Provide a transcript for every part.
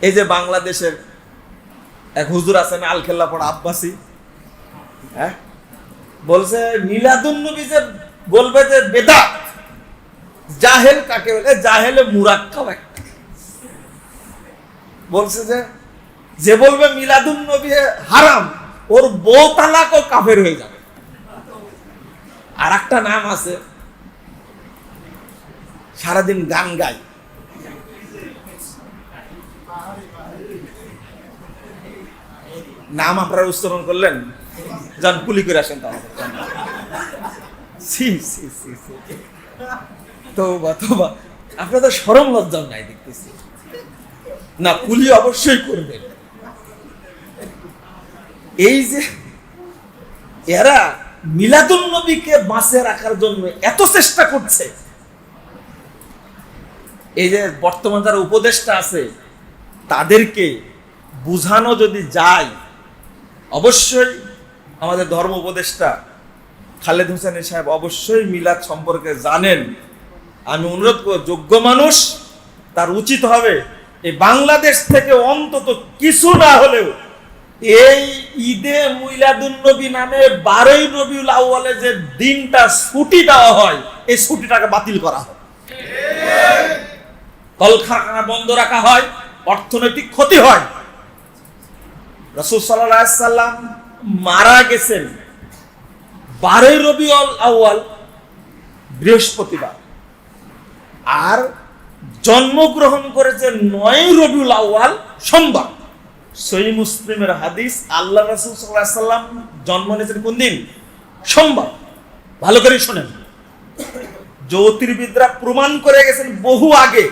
এই যে বাংলাদেশের এক হুজুর আছেন আলখেল্লা পড়া আব্বাসী, হ্যাঁ, বলছে মিলাদুন্নবী যে বলবে যে বেদাত, জাহেল কাকে বলে? জাহেলে মুরাক্কাব একটা। বলছে যে বলবে মিলাদুন্নবী হারাম, ওর বউ তালাকও কাফের হয়ে যাবে। আর একটা নাম আছে, সারাদিন গান গায়, নাম আপনারা উচ্চারণ করলেন, যান কুলি করে আসেন তাহলে। তোবা, আপনাদের শরম লজ্জাও নাই দেখতেছি না, কুলি অবশ্যই করবেন। এই যে এরা মিলাদুন্নবীকে বাঁচে রাখার জন্য এত চেষ্টা করছে, এই যে বর্তমান যারা উপদেষ্টা আছে তাদেরকে বুঝানো যদি যায়, অবশ্যই আমাদের ধর্ম উপদেষ্টা খালেদ হোসেন সাহেব অবশ্যই মিলাদ সম্পর্কে জানেন। আমি অনুরোধ করব, যোগ্য মানুষ, তার উচিত হবে এই বাংলাদেশ থেকে অন্তত কিছু না হলেও এই ঈদে মিলাদুন্নবী নামে 12ই রবিউল আউয়ালে যে দিনটা ছুটি দেওয়া হয়, এই ছুটিটাকে বাতিল করা হয়, কলকারখানা বন্ধ রাখা হয়, অর্থনৈতিক ক্ষতি হয়। রাসূল সাল্লাল্লাহু আলাইহি সাল্লাম মারা গেছেন 12ই রবিউল আউয়াল বৃহস্পতিবার, আর জন্মগ্রহণ করেছে 9ই রবিউল আউয়াল সোমবার। সহিহ মুসলিমের হাদিস, আল্লাহ রাসূল সাল্লাল্লাহু আলাইহি সাল্লাম জন্ম নিয়েছেন কোন দিন? সোমবার। ভালো করে শুনেন, জ্যোতির্বিদরা প্রমাণ করে গেছেন বহু আগে,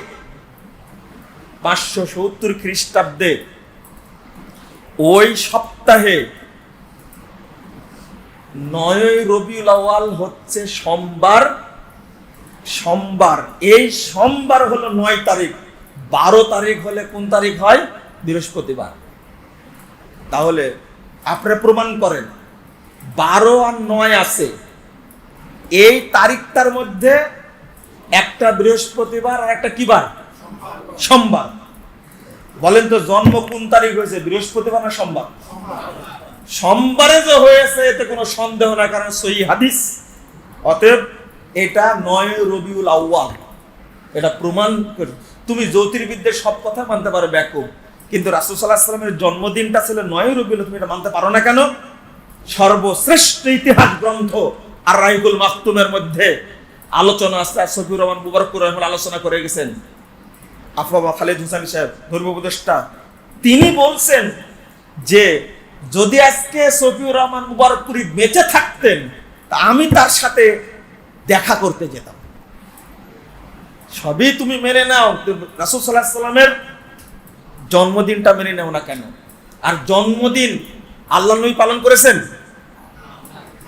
570 খ্রিস্টাব্দে ওই সপ্তাহে 9ই রবিউল আউয়াল হচ্ছে সোমবার। এই সোমবার হলো 9 তারিখ, 12 তারিখ হলে কোন তারিখ হয়? বৃহস্পতিবার। তাহলে আপনি প্রমাণ করেন 12 আর 9 আছে, এই তারিখটার মধ্যে একটা বৃহস্পতিবার আর একটা কি বার? সোমবার। বলেন তো জন্ম কোন তারিখ হয়েছে, বৃহস্পতিবার না সোমবার? সোমবারে যে হয়েছে এতে কোনো সন্দেহ না, কারণ সহিহ হাদিস। অতএব এটা 9ই রবিউল আউয়াল, এটা প্রমাণ করে। তুমি জ্যোতির্বিদদের সব কথা মানতে পারো ব্যাকুব, কিন্তু রাসূল সাল্লাল্লাহু আলাইহি সাল্লামের জন্মদিনটা ছিল 9ই রবিউল, তুমি এটা মানতে পারো না কেন? সর্বশ্রেষ্ঠ ইতিহাস গ্রন্থ আর রাহিকুল মাকতুমের মধ্যে আলোচনা আছে, সফিউর রহমান মুবারকপুর রহমাতুল্লাহ আলোচনা করে গেছেন। আফরামা খালেদ হোসেন সাহেব ধর্ম উপদেষ্টা, তিনি বলছেন যে যদি আজকে সফিউর রহমান মুবারকপুরি বেঁচে থাকতেন তা আমি তার সাথে দেখা করতে যেতাম। সবই তুমি মেনে নাও, রাসূল সাল্লাল্লাহু আলাইহি সাল্লামের জন্মদিনটা মেনে নাও না কেন? আর জন্মদিন আল্লাহ নবী পালন করেছেন?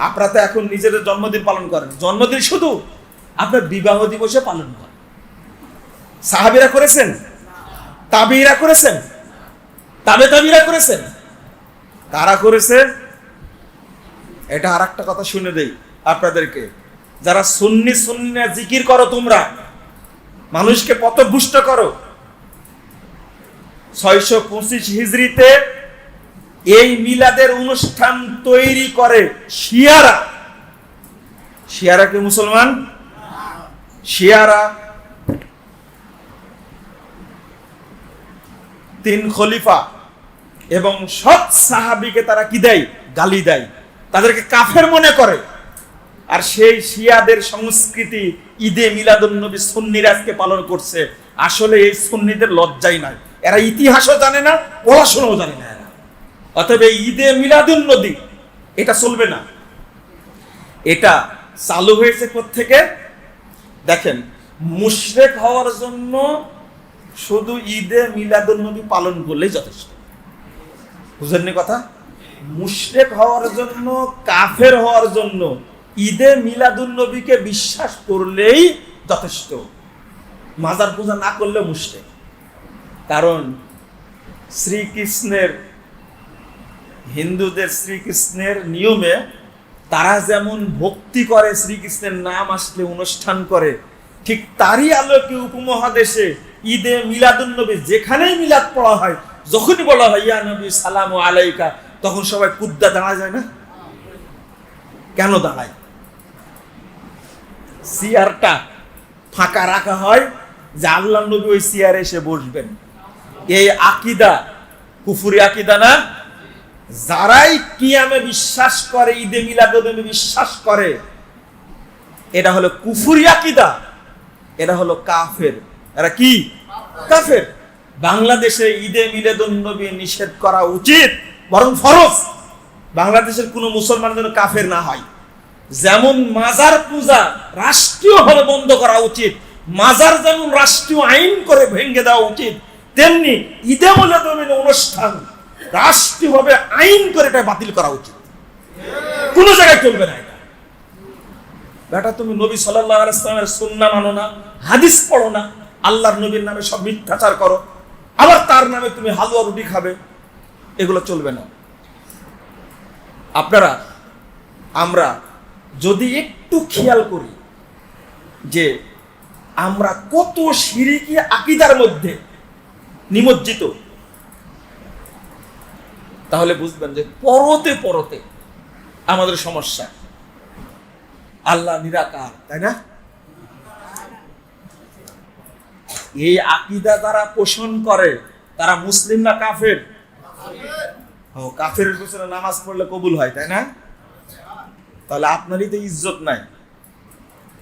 আপনারা তো এখন নিজেদের জন্মদিন পালন করেন। জন্মদিন শুধু আপনার বিবাহ দিবসে পালন করেন। সাহাবীরা করেছেন? তাবিঈরা করেছেন? তাবিঈরা করেছেন? কারা করেছে? এটা আর একটা কথা শুনে দেই আপনাদেরকে, যারা সুন্নি জিকির করো, তোমরা মানুষকে পথভ্রষ্ট করো, 625 হিজরিতে এই মিলাদের অনুষ্ঠান তৈরি করে শিয়ারা। শিয়ারা কি মুসলমান? শিয়ারা 3 খলিফা এবং সব সাহাবীকে তারা কি দেয়? গালি দেয়, তাদেরকে কাফের মনে করে। আর সেই শিয়াদের সংস্কৃতি ঈদে মিলাদুন্নবী সুন্নিরা আজকে পালন করছে। আসলে এই সুন্নিদের লজ্জাই নাই, এরা ইতিহাসও জানে না, পড়াশোনাও জানে না এরা। অতএব এই ঈদে মিলাদুন্নবী এটা চলবে না। এটা চালু হয়েছে কোত্থেকে? দেখেন, মুশরিক হওয়ার জন্য শুধু ঈদে মিলাদুন্নবী পালন করলেই যথেষ্ট। বুঝেননি কথা? মুশরিক হওয়ার জন্য, কাফের হওয়ার জন্য ঈদে মিলাদুন্নবীকে বিশ্বাস করলেই যথেষ্ট। মাজার পূজা না করলে মুশরিক। কারণ শ্রীকৃষ্ণের, হিন্দুদের শ্রীকৃষ্ণের নিয়মে তারা যেমন ভক্তি করে, শ্রীকৃষ্ণের নাম আসলে অনুষ্ঠান করে, ঠিক তারই আলোকে উপমহাদেশে ঈদে মিলাদুন্নবী যেখানেই মিলাদ পড়া হয়, যখনই বলা হয় ইয়া নবী সালামু আলাইকা, তখন সবাই কুদ্দা দাঁড়া যায় না? কেন দাঁড়ায়? চেয়ারটা ফাঁকা রাখা হয় যে আল্লাহ নবী ওই চেয়ারে এসে বসবেন। এই আকীদা কুফরি আকীদা না? যারাই কিয়ামে বিশ্বাস করে, ঈদে মিলাদুন্নবী বিশ্বাস করে, এটা হলো কুফরি আকীদা, এটা হলো কাফের। এরা কি? কাফের। বাংলাদেশে ঈদে মিলাদুন্নবী নিষেধ করা উচিত, বরং ফরজ। বাংলাদেশের কোনো মুসলমান যেন কাফের না হয়। যেমন মাজার পূজা রাষ্ট্রীয়ভাবে বন্ধ করা উচিত, মাজার যেমন রাষ্ট্রীয় আইন করে ভেঙে দেওয়া উচিত, তেমনি ঈদে মিলাদুন্নবী অনুষ্ঠান রাষ্ট্রীয়ভাবে আইন করে এটা বাতিল করা উচিত। কোন জায়গায় চলবে না এটা। বেটা, তুমি নবী সাল্লাল্লাহু আলাইহি ওয়াসাল্লামের সুন্নাহ মানো না, হাদিস পড়ো না, আল্লাহর নবীর নামে সব মিথ্যাচার করো, আবার তার নামে তুমি হালুয়া রুটি খাবে, এগুলো চলবে না। আপনারা আমরা যদি একটু খেয়াল করি যে আমরা কত শিরকি আকীদার মধ্যে নিমজ্জিত, তাহলে বুঝবেন যে পরতে পরতে আমাদের সমস্যা। আল্লাহ নিরাকার, তাই না? এই আকীদা যারা পোষণ করে তারা মুসলিম না কাফের? কাফেরের পেছনে নামাজ পড়লে কবুল হয়, তাই না? তাহলে আপনারই তো ইজ্জত নাই।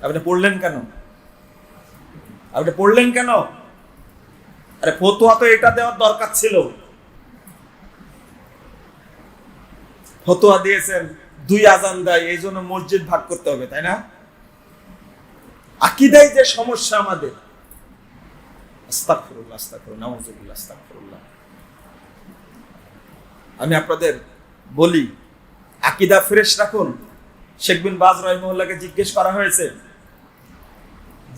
আপনি পড়লেন কেন? আপনি পড়লেন কেন? আরে ফতোয়া তো এটা দেওয়ার দরকার ছিল। ফতোয়া দিয়েছেন 2 আযান দেয়, এই জন্য মসজিদ ভাগ করতে হবে, তাই না? আকীদায় যে সমস্যা আমাদের, আস্তাগফিরুল্লাহ, আস্তাগফিরুল্লাহ, নাউযুবিল্লাহ, আস্তাগফিরুল্লাহ। আমি আপনাদের বলি, আকীদা ফ্রেশ রাখুন। শেখ বিন বাজ রাহিমাহুল্লাহকে জিজ্ঞেস করা হয়েছে,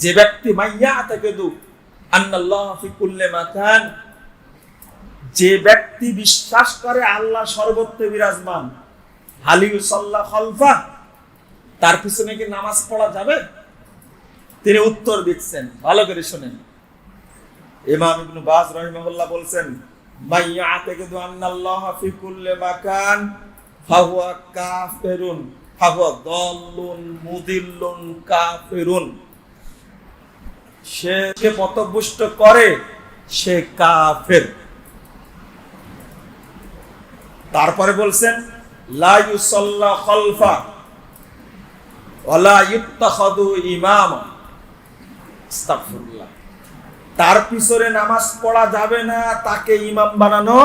যে ব্যক্তি মাইয়াতাকিদু আন্নাল্লাহ ফি কুল্লি মাকান, যে ব্যক্তি বিশ্বাস করে আল্লাহ সর্বত্র বিরাজমান, হাল ইউসাল্লা খালফা, তার পিছনে কি নামাজ পড়া যাবে? তিনি উত্তর দিচ্ছেন, ভালো করে শুনেন। ইমাম ইবনে বাজ রাহিমাহুল্লাহ বলছেন, মাইয়াতাকিদু আন্নাল্লাহ ফি কুল্লি মাকান ফাহুয়া কাফিরুন ফাহুয়া দাল্লুন মুদিল্লুন কাফিরুন। সে পথভ্রষ্ট করে, সে কাফের। তারপরে বলছেন, লা ইউসাল্লা খালফা ওয়ালা ইত্তাখাযু ইমামা, আস্তাগফিরুল্লাহ। তার পিছনে নামাজ পড়া যাবে না, তাকে ইমাম বানানো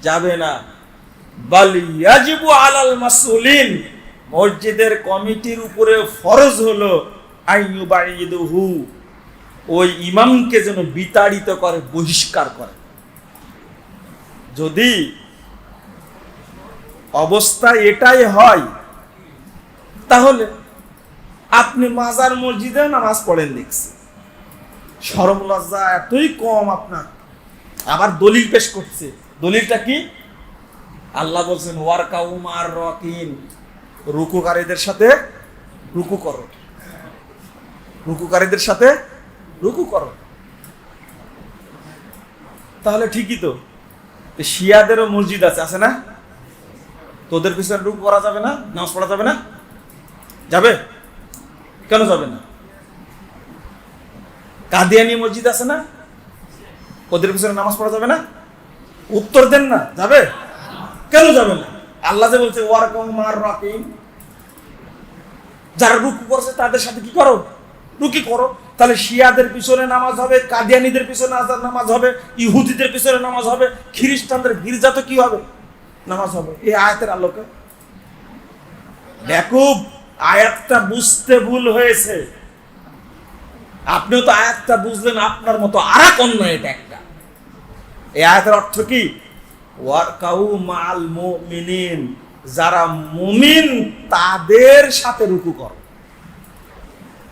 যাবে না। বাল ইয়াজিবু আলাল মাসউলিন, মসজিদের কমিটির উপরে ফরজ হলো আইয়ুবাইদুহু, ওই ইমামকে যেন বিতাড়িত করে, বহিষ্কার করে। যদি অবস্থা এটাই হয়, তাহলে আপনি মাজার মসজিদে নামাজ পড়েন দেখছি, শরম লজ্জা এতই কম আপনার, আবার দলিল পেশ করছে। দলিলটা কি? আল্লাহ বলছেন ওয়ারকাউ মার রাকিন, রুকুকারীদের সাথে রুকু করো, রুকুকারীদের সাথে রুকু করো। তাহলে ঠিকই তো, শিয়াদেরও মসজিদ আছে না? তোদের পিছনে রুকু করা যাবে না, নামাজ পড়া যাবে না? যাবে? কেন যাবে না? কাদিয়ানি মসজিদ আছে না, ওদের পিছনে নামাজ পড়া যাবে না? উত্তর দেন না, যাবে? কেন যাবে না? আল্লাহ যে বলছে ওয়ারকাউ মার রাকিন, যারা রুকু করছে তাদের সাথে কি করো? রুকু করো। তাহলে শিয়াদের পিছনে নামাজ হবে, কাদিয়ানিদের পিছনে নামাজ হবে, ইহুদিদের পিছনে নামাজ হবে, খ্রিস্টানদের গির্জাতে কি হবে? নামাজ হবে। এই আয়াতের আলোকে দেখো, আয়াতটা বুঝতে ভুল হয়েছে। আপনিও তো আয়াতটা বুঝলেন আপনার মতো, আর এক অন্যায় এটা একটা। এই আয়াতের অর্থ কি? ওয়ারকাউ মাল মুমিনিন, যারা মুমিন তাদের সাথে রুকু করো।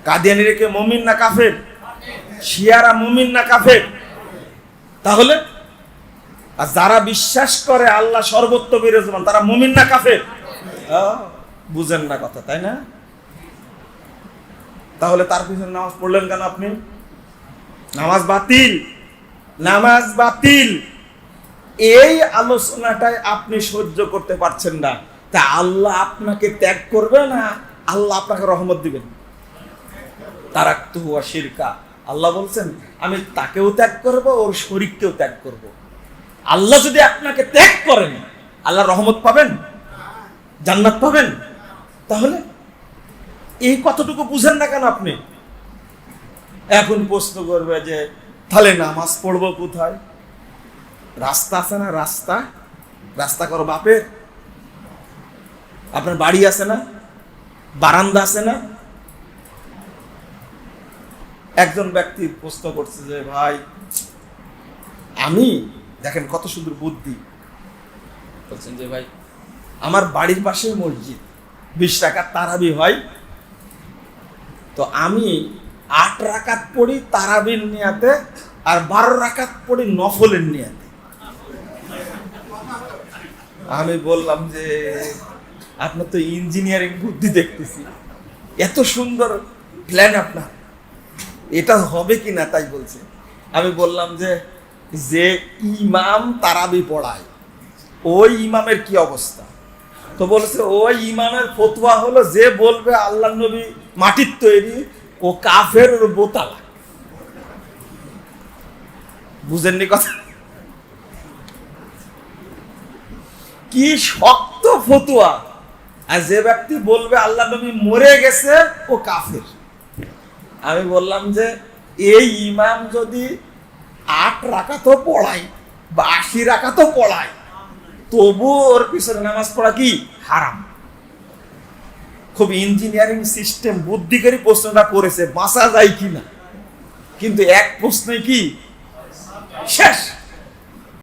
কাদিয়ানিরা কি মুমিন না কাফের? শিয়ারা মুমিন না কাফের? তাহলে আর যারা বিশ্বাস করে আল্লাহ সর্বত্র বিরাজমান, তারা মুমিন না কাফের? বুঝেন না কথা, তাই না? তাহলে তার পিছনে নামাজ পড়লেন কেন আপনি? নামাজ বাতিল, নামাজ বাতিল। এই আলোচনাটাই আপনি সহ্য করতে পারছেন না, তা আল্লাহ আপনাকে ত্যাগ করবে না, আল্লাহ আপনাকে রহমত দিবেন। তারাক্তুহু ওয়া শিরকা, আল্লাহ বলছেন আমি তাকেও ত্যাগ করব, ওর শরীককেও ত্যাগ করব। আল্লাহ যদি আপনাকে ত্যাগ করেন, আল্লাহ রহমত পাবেন, জান্নাত পাবেন? তাহলে এই কতটুকু বুঝেন না কেন আপনি? এখন প্রশ্ন করবে যে তাহলে নামাজ পড়বো কোথায়? রাস্তা আছে না? রাস্তা রাস্তা করো বাপের। আপনার বাড়ি আছে না? বারান্দা আছে না? একজন ব্যক্তি প্রশ্ন করছে যে ভাই আমি, দেখেন কত সুন্দর বুদ্ধি, বলছেন যে ভাই আমার বাড়ির পাশে মসজিদ, 20 রাকাত তারাবি হয়, তো আমি 8 রাকাত পড়ি তারাবির নিয়াতে আর 12 রাকাত পড়ি নফলের নিয়াতে। আমি বললাম যে আপনার তো ইঞ্জিনিয়ারিং বুদ্ধি দেখতেছি, এত সুন্দর প্ল্যান আপনার, এটা হবে কি না তাই বলছে। আমি বললাম যে যে ইমাম তারাবি পড়ায় ওই ইমামের কি অবস্থা? তো বলছে ওই ইমামের ফতোয়া হলো যে বলবে আল্লাহ নবী মাটির তৈরি ও কাফের, ওর বোতালা। বুঝেননি কথা? কি শক্ত ফতোয়া! আর যে ব্যক্তি বলবে আল্লাহ নবী মরে গেছে ও কাফের। আমি বললাম যে এই ইমাম যদি 8 রাকাতও পড়ায় বা 80 রাকাতও পড়ায়, তবু ওর পিছনে নামাজ পড়া কি হারাম। খুব ইঞ্জিনিয়ারিং সিস্টেম বুদ্ধি করে প্রশ্নটা করেছে, বাঁচা যায় কিনা। কিন্তু এক প্রশ্নে কি